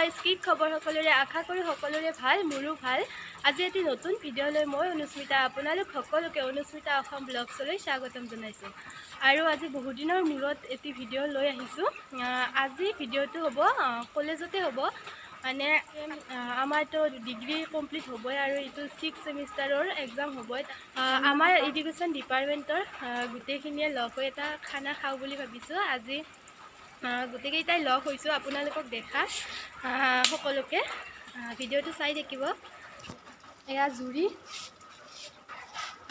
guys কি খবৰ সকলোৰে আশা কৰো সকলোৰে ভাল মোৰো ভাল আজি এটি নতুন ভিডিঅ' লৈ মই অনুস্মিতা আপোনালোক সকলোকে অনুস্মিতা অসম ব্লগছলৈ স্বাগতম জনাইছো আৰু আজি বহু দিনৰ মূৰত এটি ভিডিঅ' লৈ আহিছো আজি ভিডিঅ'টো হ'ব কলেজতে হ'ব মানে আমাৰতো ডিগ্ৰী কমপ্লিট হ'বই আৰু এইটো 6th সেমিষ্টাৰৰ এক্সাম হ'বই আমাৰ এডুকেশ্যন ডিপাৰ্টমেণ্টৰ গোটেইখিনিয়ে লগ হৈ এটা খানা খাওঁ বুলি ভাবিছোঁ আজি গোটেইকেইটাই লগ হৈছোঁ আপোনালোকক দেখা সকলোকে ভিডিঅ'টো চাই থাকিব এয়া জুৰি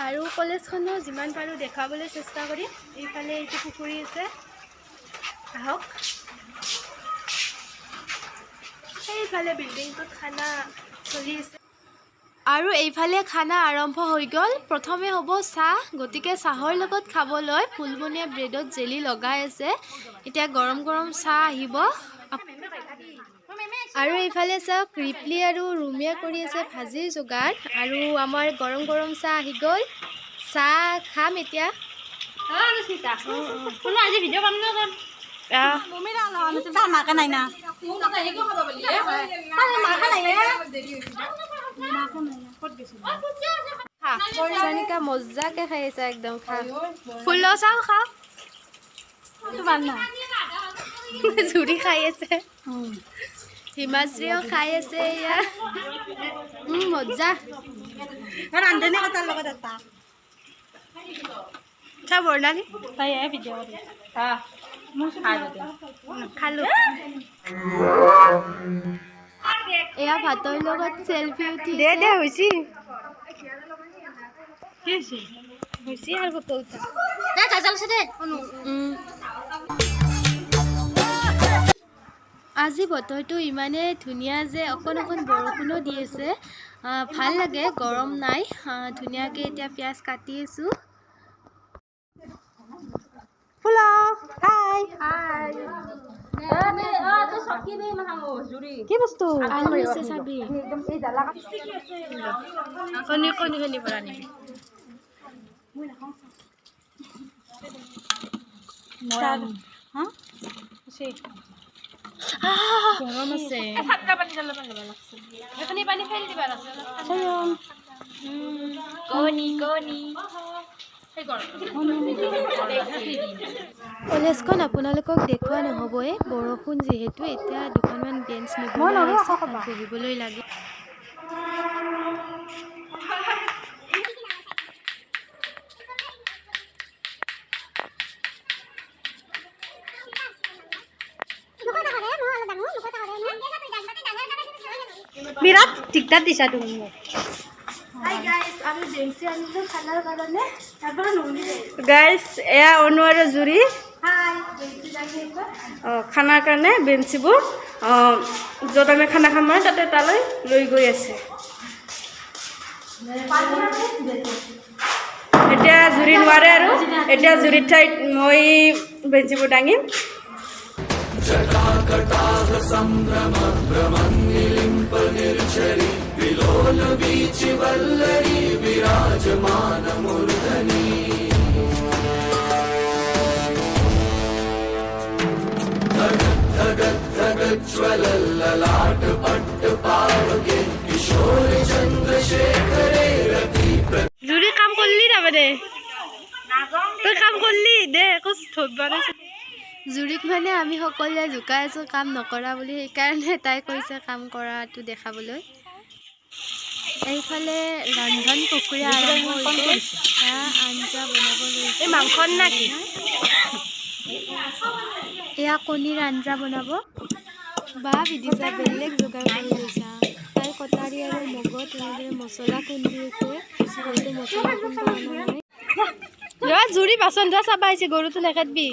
আৰু কলেজখনো যিমান পাৰোঁ দেখাবলৈ চেষ্টা কৰিম এইফালে এইটো পুখুৰী আছে আহক সেইফালে বিল্ডিংটোত খানা চলি আছে আৰু এইফালে খানা আৰম্ভ হৈ গ'ল প্ৰথমে হ'ব চাহ গতিকে চাহৰ লগত খাবলৈ ফুলবনীয়া ব্ৰেডত জেলি লগাই আছে এতিয়া গৰম গৰম চাহ আহিব আৰু এইফালে চাওক ৰিপলি আৰু ৰুমিয়া কৰি আছে ভাজিৰ যোগাৰ আৰু আমাৰ গৰম গৰম চাহ আহি গ'ল চাহ খাম এতিয়া আজি ভিডিঅ' পাম ন চনিকা মজাকে খাই আছে একদম খা ফুল চাও খা জুৰি খাই আছে হিমাশ্ৰীও খাই আছে এয়া মজা চা বৰ্ণালী খালো এয়া ভাতৰ লগত সেলফি উঠি দে হৈছে আৰু ফটো উঠা আজি বতৰটো ইমানে ধুনীয়া যে অকণ অকণ বৰষুণো দি আছে ভাল লাগে গৰম নাই ধুনীয়াকে এতিয়া পিয়াজ কাটি আছো ফুলা হাই হাই কি বস্তু আলু আছে চাবি কণী কণী কণী পৰা নিবি গৰম আছে এখনি পানী ফেল দিবা কণী কণী কলেজখন আপোনালোকক দেখুওৱা নহ'বই বৰষুণ যিহেতু এতিয়া দুখনমান বেঞ্চ বহিবলৈ লাগে বিৰাট টিকটাক দিছা তুমি গাইজ এয়া অনু আৰু জুৰি খানাৰ কাৰণে বেঞ্চিবোৰ য'ত আমি খানা খাম মানে তাতে তালৈ লৈ গৈ আছে এতিয়া জুৰি নোৱাৰে আৰু এতিয়া জুৰিৰ ঠাইত মই বেঞ্চিবোৰ দাঙিম জুৰি কাম কৰলি তাৰমানে তই কাম কৰলি দে একো ধৰবা নাই জুৰিক মানে আমি সকলোৱে জোকাই আছো কাম নকৰা বুলি সেইকাৰণে তাই কৈছে কাম কৰাটো দেখাবলৈ এইফালে ৰন্ধন প্ৰক্ৰিয়া আৰম্ভ হৈছে আঞ্জা বনাব লৈছে মাংস নাকি এয়া কণীৰ আঞ্জা বনাব বা বিদিশা বেলেগ যোগাৰ কৰি লৈছা তাই কটাৰী আৰু মগত এনেদৰে মছলা খুন্দি আছে হয়তো মছলা খুন্দা নাই জুৰি বাচন ধোৱা চাবা আহিছে গৰুটো নাকাটবি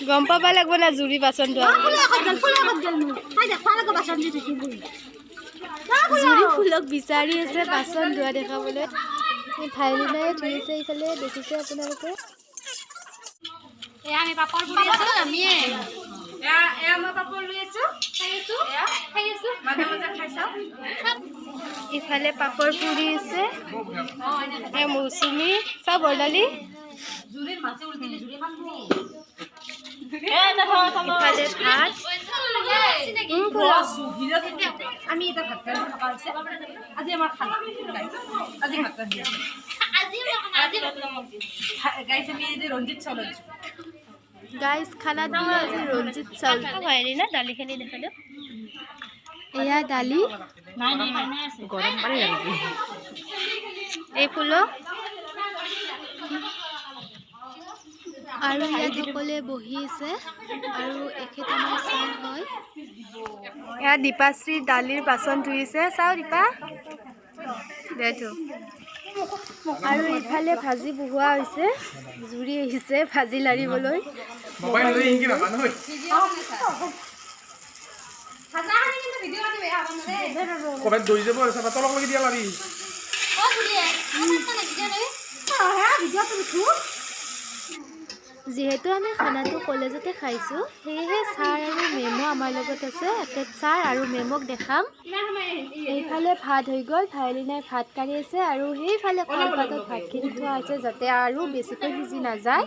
গম পাবা লাগব না জুৰি বাচন ধোৱা জুৰি ফুলক বিচাৰি আছে বাচন ধোৱা দেখাবলৈ ভাইলিনাই ধুইছে এইফালে দেখিছে আপোনালোকে আমি পাপৰ পুৰি আছো আমি মই পাপৰ লৈ আছো খাই আছো মাজে মাজে খাই চাও ইফালে পাপৰ পুৰি আছে মৌচুমী চাও বৰ্ণালী জুৰিৰ মাছে উলটি জুৰি খাম ইফালে ভাত আমি এটা ভাত আজি আমাৰ খানা আজি ভাত গাইছ আমি যে ৰঞ্জিত চাউল গাইজ খানাত দিলে আজি ৰঞ্জিত চাউল হেৰি না দালিখিনি দেখা দিয়ক এয়া দালি গৰম পানী লাগি এই ফুল আৰু ইয়াত সকলোৱে বহি আছে আৰু এখেত আমাৰ ছাৰ হয় এয়া দীপাশ্ৰী দালিৰ বাচন ধুইছে চাও দীপা দেটো আৰু ইফালে ভাজি বহোৱা হৈছে জুৰি আহিছে ভাজি লাৰিবলৈ মোবাইল লৈ হিকি না মানুহ কবাত দই যাব আছে তলক লাগি দিয়া লাৰি যিহেতু আমি খানাটো কলেজতে খাইছোঁ সেয়েহে ছাৰ আৰু মেমো আমাৰ লগত আছে এখেত ছাৰ আৰু মেমক দেখাম এইফালে ভাত হৈ গ'ল ভায়লিনাই ভাত কাঢ়ি আছে আৰু সেইফালে কলপাতত ভাতখিনি থোৱা হৈছে যাতে আৰু বেছিকৈ সিজি নাযায়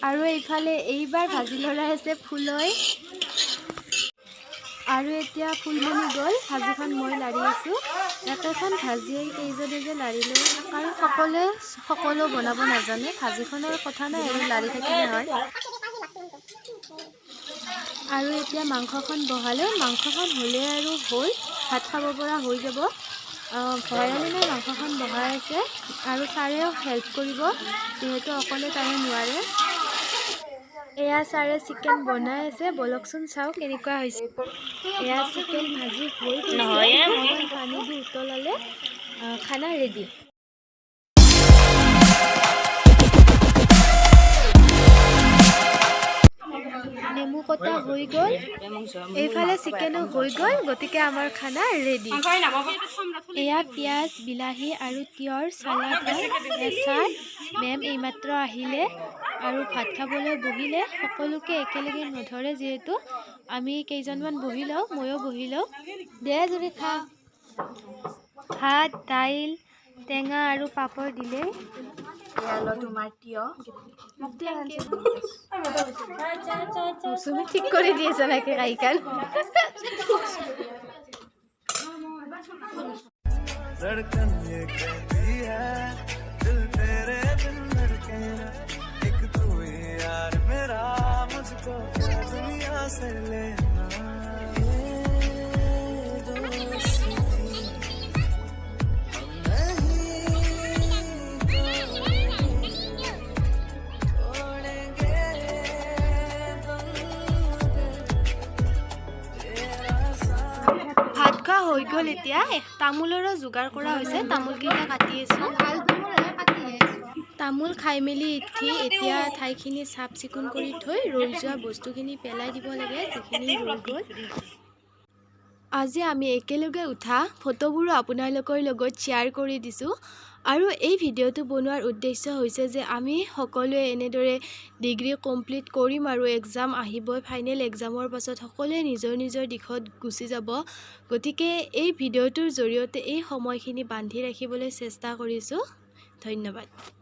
আৰু এইফালে এইবাৰ ভাজি লৰাই আছে ফুলই আৰু এতিয়া ফুলমনি গ'ল ভাজিখন মই লাৰি আছোঁ একেখন ভাজিয়ে কেইজনে যে লাৰিলোঁ কাৰণ সকলো বনাব নাজানে ভাজিখনৰ কথা নাই আৰু লাৰি থাকিলে হয় আৰু এতিয়া মাংসখন বহালে মাংসখন হ'লে আৰু হ'ল ভাত খাব পৰা হৈ যাব ভয়ালিনাই মাংসখন বহাই আছে আৰু ছাৰেও হেল্প কৰিব যিহেতু অকলে তাৰে নোৱাৰে এয়া ছাৰে চিকেন বনাই আছে বলকচোন চাওঁ কেনেকুৱা হৈছে এয়া চিকেন ভাজি হৈ গৈছে পানী দি উতলালে খানা ৰেডি নেমু কটা হৈ গ'ল এইফালে চিকেনো হৈ গ'ল গতিকে আমাৰ খানা ৰেডি এয়া পিঁয়াজ বিলাহী আৰু তিয়ঁহৰ চালাড হয় ছাৰ মেম এইমাত্ৰ আহিলে আৰু ভাত খাবলৈ বহিলে সকলোকে একেলগে নধৰে যিহেতু আমি কেইজনমান বহি লওঁ ময়ো বহি লওঁ দে যদি খা ভাত দাইল টেঙা আৰু পাপৰ দিলে তোমাৰ তিয়হ তুমি ঠিক কৰি দি আছা নাকি কাইকাল धड़कन ये कहती है दिल तेरे बिन धड़के ना एक तू ही यार मेरा मुझको क्या दुनिया से लेना ये दोस्ती हम नहीं तोड़ेंगे तेरा साथ ভাত খোৱা হৈ গ'ল এতিয়া তামোলৰো যোগাৰ কৰা হৈছে তামোলকেইটা কাটি আছোঁ তামোল খাই মেলি উঠি এতিয়া ঠাইখিনি চাফ চিকুণ কৰি থৈ ৰৈ যোৱা বস্তুখিনি পেলাই দিব লাগে যিখিনি ৰৈ গ'ল আজি আমি একেলগে উঠা ফটোবোৰো আপোনালোকৰ লগত শ্বেয়াৰ কৰি দিছোঁ আৰু এই ভিডিঅ'টো বনোৱাৰ উদ্দেশ্য হৈছে যে আমি সকলোৱে এনেদৰে ডিগ্ৰী কমপ্লিট কৰিম আৰু এক্সাম আহিবই ফাইনেল এক্সামৰ পাছত সকলোৱে নিজৰ নিজৰ দিশত গুচি যাব গতিকে এই ভিডিঅ'টোৰ জৰিয়তে এই সময়খিনি বান্ধি ৰাখিবলৈ চেষ্টা কৰিছোঁ ধন্যবাদ